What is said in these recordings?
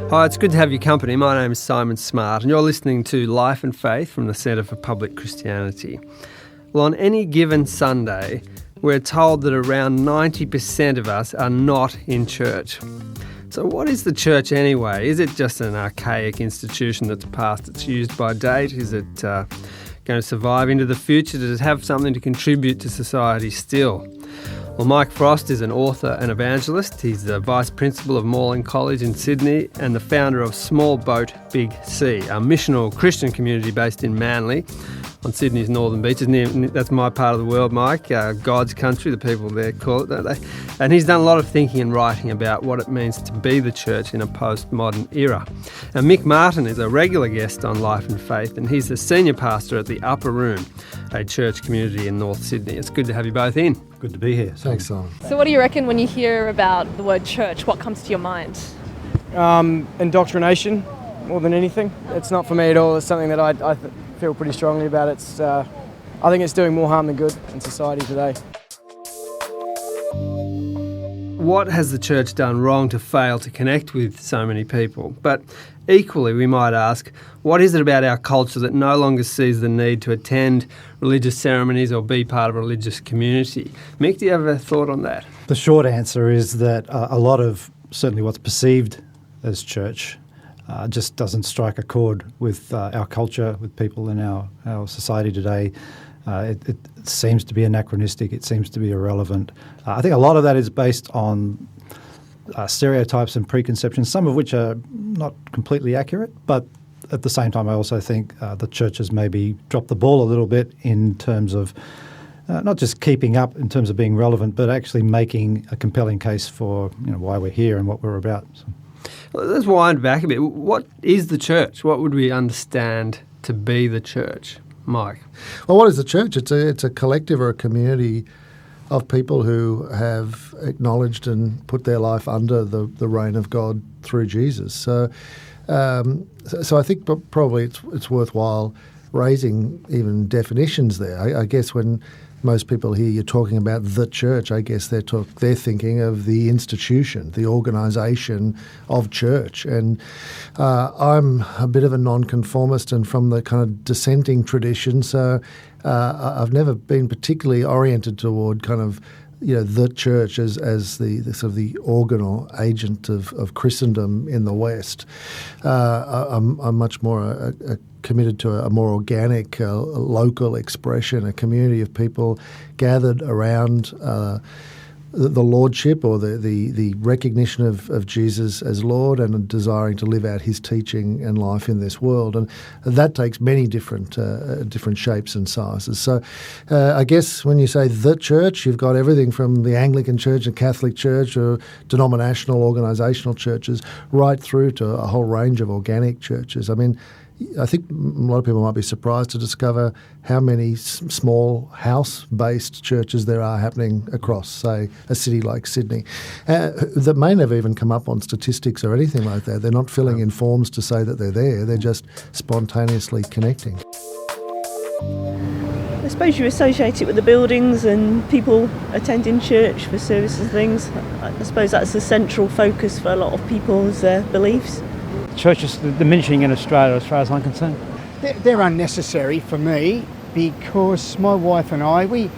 Hi, it's good to have your company. My name is Simon Smart and you're listening to Life and Faith from the Centre for Public Christianity. Well, on any given Sunday, we're told that around 90% of us are not in church. So what is the church anyway? Is it just an archaic institution that's past its use-by date? Is it going to survive into the future? Does it have something to contribute to society still? Well, Mike Frost is an author and evangelist. He's the Vice Principal of Morling College in Sydney and the founder of Small Boat Big Sea, a missional Christian community based in Manly on Sydney's northern beaches. That's my part of the world, Mike, God's country, the people there call it, don't they? And he's done a lot of thinking and writing about what it means to be the church in a postmodern era. And Mick Martin is a regular guest on Life and Faith, and he's the senior pastor at the Upper Room, a church community in North Sydney. It's good to have you both in. Good to be here. Thanks, Simon. So what do you reckon when you hear about the word church? What comes to your mind? Indoctrination, more than anything. It's not for me at all. It's something that I feel pretty strongly about. I think it's doing more harm than good in society today. What has the church done wrong to fail to connect with so many people? But equally, we might ask, what is it about our culture that no longer sees the need to attend religious ceremonies or be part of a religious community? Mick, do you have a thought on that? The short answer is that a lot of certainly what's perceived as church just doesn't strike a chord with our culture, with people in our society today. It seems to be anachronistic. It seems to be irrelevant. I think a lot of that is based on stereotypes and preconceptions, some of which are not completely accurate, but at the same time I also think the church has maybe dropped the ball a little bit in terms of not just keeping up in terms of being relevant, but actually making a compelling case for why we're here and what we're about. So. Well, let's wind back a bit. What is the church? What would we understand to be the church? Mike? Well, what is the church? It's a collective or a community of people who have acknowledged and put their life under the reign of God through Jesus. So I think probably it's worthwhile raising even definitions there. I guess when most people hear you talking about the church, I guess they're thinking of the institution, the organisation of church. And I'm a bit of a nonconformist and from the kind of dissenting tradition, so I've never been particularly oriented toward kind of the church as the sort of the organ or agent of Christendom in the West. I'm much more committed to a more organic, local expression, a community of people gathered around the lordship or the recognition of Jesus as Lord and desiring to live out his teaching and life in this world. And that takes many different shapes and sizes. So I guess when you say the church, you've got everything from the Anglican Church and Catholic Church or denominational, organisational churches right through to a whole range of organic churches. I mean, I think a lot of people might be surprised to discover how many small house-based churches there are happening across, say, a city like Sydney, that may never even come up on statistics or anything like that. They're not filling in forms to say that they're there. They're just spontaneously connecting. I suppose you associate it with the buildings and people attending church for services and things. I suppose that's the central focus for a lot of people's beliefs. Church is diminishing in Australia as far as I'm concerned. They're unnecessary for me because my wife and I, we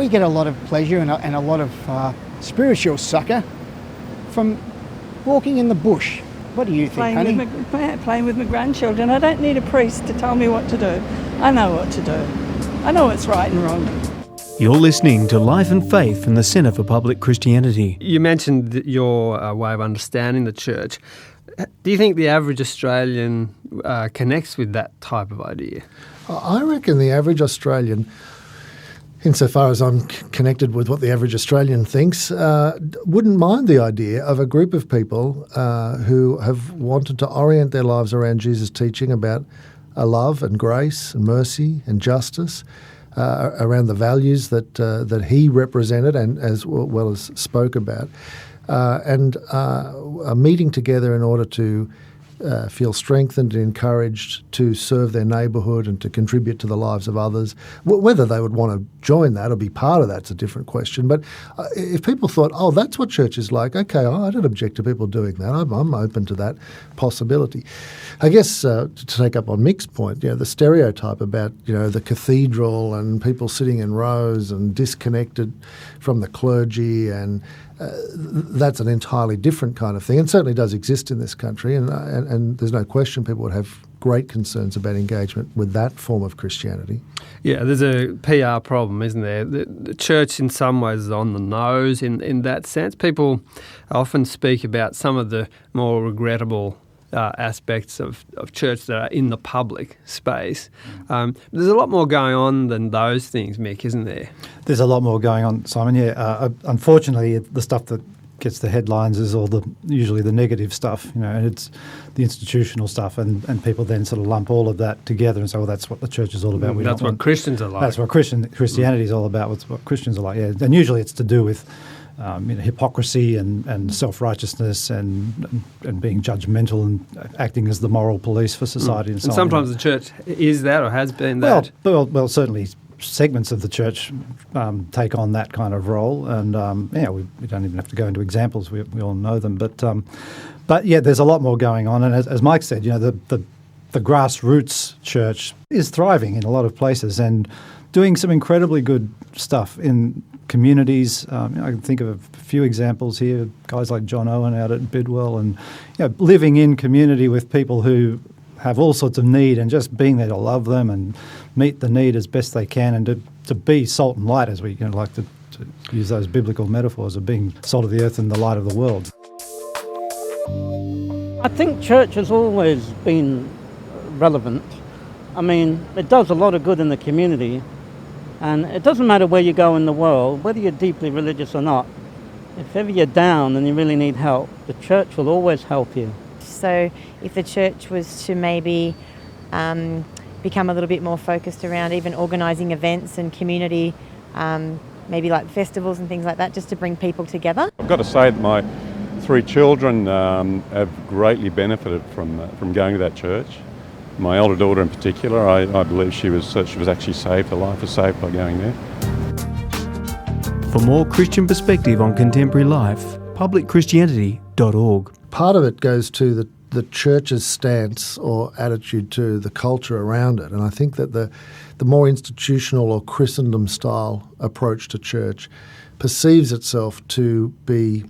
get a lot of pleasure and a lot of spiritual succour from walking in the bush. What do you think, honey? Playing with my grandchildren. I don't need a priest to tell me what to do. I know what to do. I know what's right and wrong. You're listening to Life and Faith from the Centre for Public Christianity. You mentioned your way of understanding the church. Do you think the average Australian connects with that type of idea? I reckon the average Australian, insofar as I'm connected with what the average Australian thinks, wouldn't mind the idea of a group of people who have wanted to orient their lives around Jesus' teaching about love and grace and mercy and justice, around the values that he represented and as well as spoke about. And are meeting together in order to feel strengthened and encouraged to serve their neighbourhood and to contribute to the lives of others. Whether they would want to join that or be part of that's a different question. But if people thought, oh, that's what church is like, okay, I don't object to people doing that. I'm open to that possibility. I guess to take up on Mick's point, the stereotype about the cathedral and people sitting in rows and disconnected from the clergy, and that's an entirely different kind of thing, and certainly does exist in this country. And there's no question people would have great concerns about engagement with that form of Christianity. Yeah, there's a PR problem, isn't there? The church in some ways is on the nose in that sense. People often speak about some of the more regrettable aspects of church that are in the public space. There's a lot more going on than those things, Mick, isn't there? There's a lot more going on, Simon. Yeah, unfortunately, the stuff that gets the headlines is usually the negative stuff, and it's the institutional stuff, and people then sort of lump all of that together and say, well, that's what the church is all about. That's what Christians are like. That's what Christianity is all about. What Christians are like. Yeah, and usually it's to do with hypocrisy and self-righteousness and being judgmental and acting as the moral police for society and so on. And sometimes the church is that or has been that. Well, certainly segments of the church take on that kind of role, and we don't even have to go into examples. We all know them, but yeah, there's a lot more going on. And as Mike said, the grassroots church is thriving in a lot of places and doing some incredibly good stuff in communities. I can think of a few examples here, guys like John Owen out at Bidwell, and living in community with people who have all sorts of need, and just being there to love them and meet the need as best they can, and to be salt and light, as we like to use those biblical metaphors of being salt of the earth and the light of the world. I think church has always been relevant. I mean, it does a lot of good in the community, and it doesn't matter where you go in the world, whether you're deeply religious or not. If ever you're down and you really need help, the church will always help you. So if the church was to maybe become a little bit more focused around even organising events and community, maybe like festivals and things like that, just to bring people together. I've got to say that my 3 children have greatly benefited from going to that church. My elder daughter in particular, I believe she was actually saved. Her life was saved by going there. For more Christian perspective on contemporary life, publicchristianity.org. Part of it goes to the church's stance or attitude to the culture around it. And I think that the more institutional or Christendom-style approach to church perceives itself to be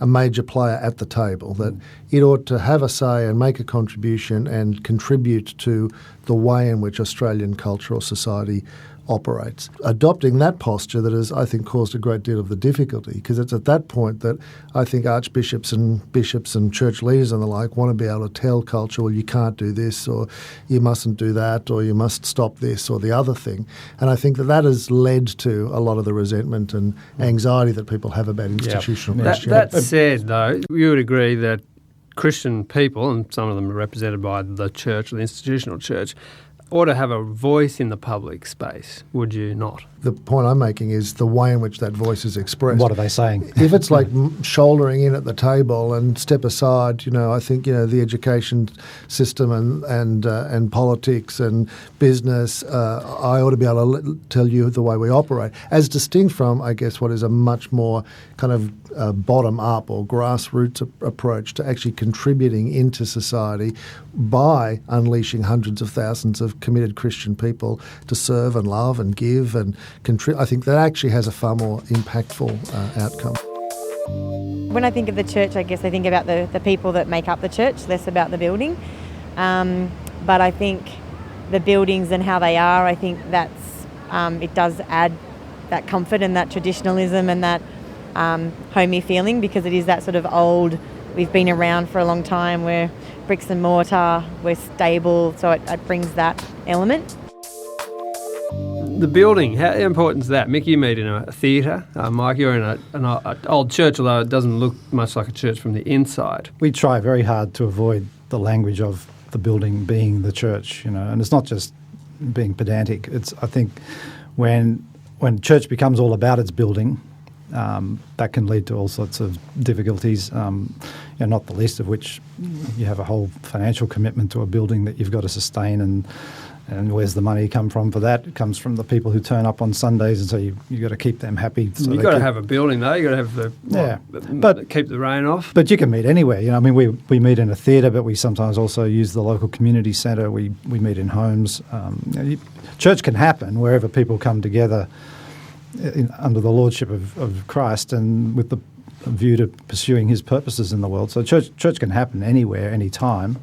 a major player at the table, that it ought to have a say and make a contribution and contribute to the way in which Australian culture or society operates. Adopting that posture that has, I think, caused a great deal of the difficulty, because it's at that point that I think archbishops and bishops and church leaders and the like want to be able to tell culture, well, you can't do this, or you mustn't do that, or you must stop this or the other thing. And I think that has led to a lot of the resentment and anxiety that people have about institutional Christianity. That said, though, you would agree that Christian people, and some of them are represented by the church or the institutional church, ought to have a voice in the public space, would you not? The point I'm making is the way in which that voice is expressed. What are they saying? If it's like shouldering in at the table and step aside, I think the education system and politics and business, I ought to be able to tell you the way we operate, as distinct from, I guess, what is a much more kind of bottom-up or grassroots approach to actually contributing into society by unleashing hundreds of thousands of committed Christian people to serve and love and give and I think that actually has a far more impactful outcome. When I think of the church, I guess I think about the people that make up the church, less about the building. But I think the buildings and how they are, I think that's it does add that comfort and that traditionalism and that homey feeling, because it is that sort of old, we've been around for a long time, we're bricks and mortar, we're stable, so it brings that element. The building, how important is that? Mick, you meet in a theatre. Mike, you're in an old church, although it doesn't look much like a church from the inside. We try very hard to avoid the language of the building being the church, and it's not just being pedantic. It's, I think, when church becomes all about its building, that can lead to all sorts of difficulties. not the least of which you have a whole financial commitment to a building that you've got to sustain, and where's the money come from for that? It comes from the people who turn up on Sundays, and so you've got to keep them happy. So you've got to have a building, though. You've got to have but keep the rain off. But you can meet anywhere. We meet in a theatre, but we sometimes also use the local community centre. We meet in homes. Church can happen wherever people come together under the lordship of Christ and with the view to pursuing his purposes in the world. So church can happen anywhere, anytime.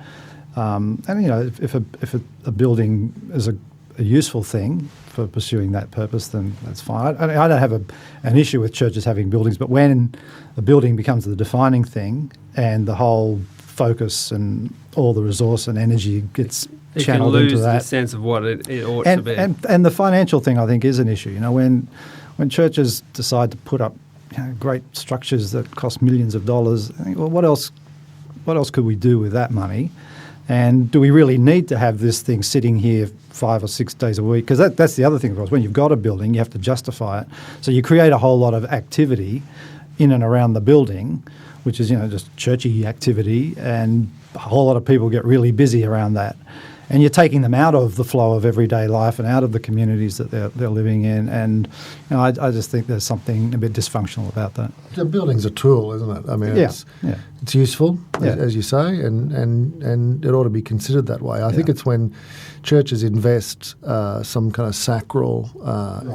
If a building is a useful thing for pursuing that purpose, then that's fine. I don't have an issue with churches having buildings, but when a building becomes the defining thing and the whole focus and all the resource and energy gets channeled into that, you can lose the sense of what it ought to be. And the financial thing, I think, is an issue. When churches decide to put up great structures that cost millions of dollars, I think, well, what else could we do with that money? And do we really need to have this thing sitting here 5 or 6 days a week? Because that's the other thing, of course. When you've got a building, you have to justify it. So you create a whole lot of activity in and around the building, which is, just churchy activity, and a whole lot of people get really busy around that. And you're taking them out of the flow of everyday life and out of the communities that they're living in. And I just think there's something a bit dysfunctional about that. The building's a tool, isn't it? I mean, it's useful, as you say, and it ought to be considered that way. I think it's when churches invest some kind of sacral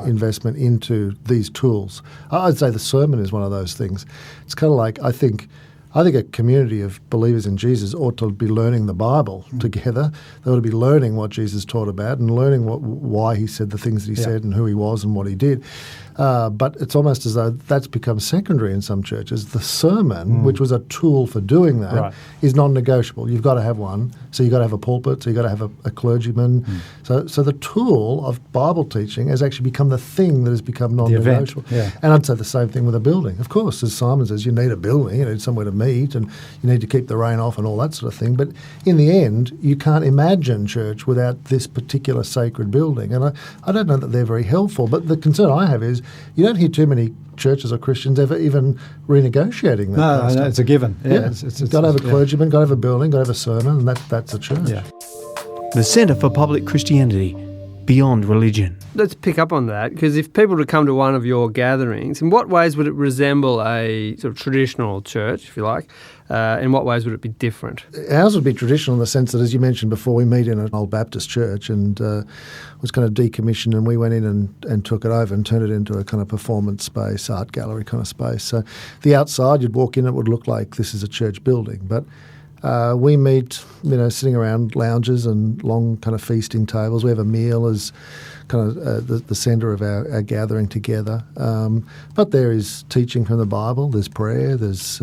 investment into these tools. I'd say the sermon is one of those things. It's kind of like, I think a community of believers in Jesus ought to be learning the Bible together. They ought to be learning what Jesus taught about and learning why he said the things that he said and who he was and what he did. But it's almost as though that's become secondary in some churches. The sermon, which was a tool for doing that, is non-negotiable. You've got to have one. So you've got to have a pulpit, so you've got to have a clergyman. So the tool of Bible teaching has actually become the thing that has become non-negotiable. And I'd say the same thing with a building. Of course, as Simon says, you need a building, you need somewhere to meet, and you need to keep the rain off and all that sort of thing. But in the end, you can't imagine church without this particular sacred building. And I don't know that they're very helpful, but the concern I have is you don't hear too many churches or Christians ever even renegotiating that. No, it's a given. You've got to have a clergyman, got to have a building, got to have a sermon, and that's a church. The Centre for Public Christianity, beyond religion. Let's pick up on that, because if people were to come to one of your gatherings, in what ways would it resemble a sort of traditional church, if you like? In what ways would it be different? Ours would be traditional in the sense that, as you mentioned before, we meet in an old Baptist church and was kind of decommissioned, and we went in and took it over and turned it into a kind of performance space, art gallery kind of space. So the outside, you'd walk in, it would look like this is a church building. But we meet, sitting around lounges and long kind of feasting tables. We have a meal as kind of the centre of our gathering together. But there is teaching from the Bible. There's prayer. There's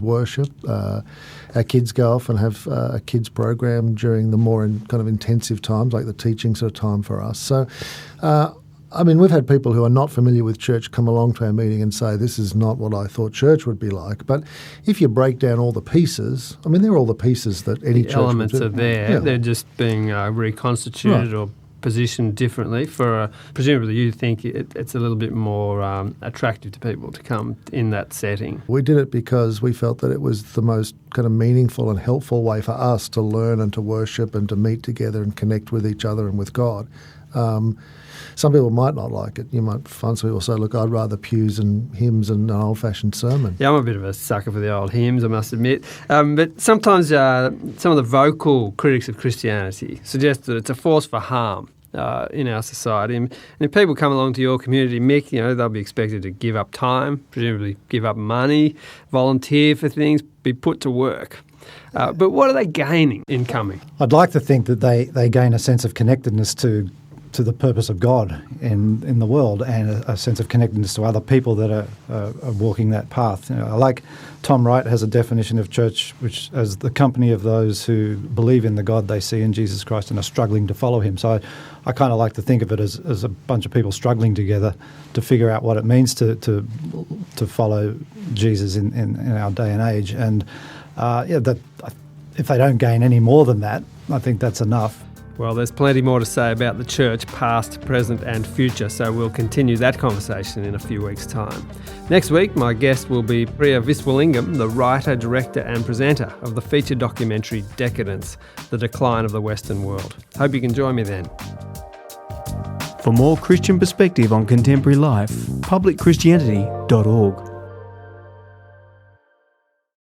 worship. Our kids go off and have a kids program during the more kind of intensive times, like the teaching sort of time for us. So. We've had people who are not familiar with church come along to our meeting and say, this is not what I thought church would be like. But if you break down all the pieces, they're all the pieces that any church would do. The elements are there. They're just being reconstituted or positioned differently presumably you think it's a little bit more attractive to people to come in that setting. We did it because we felt that it was the most kind of meaningful and helpful way for us to learn and to worship and to meet together and connect with each other and with God. Some people might not like it. You might find some people say, look, I'd rather pews and hymns and an old-fashioned sermon. Yeah, I'm a bit of a sucker for the old hymns, I must admit. But sometimes some of the vocal critics of Christianity suggest that it's a force for harm in our society. And if people come along to your community, Mick, they'll be expected to give up time, presumably give up money, volunteer for things, be put to work. But what are they gaining in coming? I'd like to think that they gain a sense of connectedness to the purpose of God in the world, and a sense of connectedness to other people that are walking that path. Like Tom Wright has a definition of church which as the company of those who believe in the God they see in Jesus Christ and are struggling to follow him. So I kind of like to think of it as a bunch of people struggling together to figure out what it means to follow Jesus in our day and age. And that if they don't gain any more than that, I think that's enough. Well, there's plenty more to say about the church, past, present and future, so we'll continue that conversation in a few weeks' time. Next week, my guest will be Priya Viswalingam, the writer, director and presenter of the feature documentary Decadence, The Decline of the Western World. Hope you can join me then. For more Christian perspective on contemporary life, publicchristianity.org.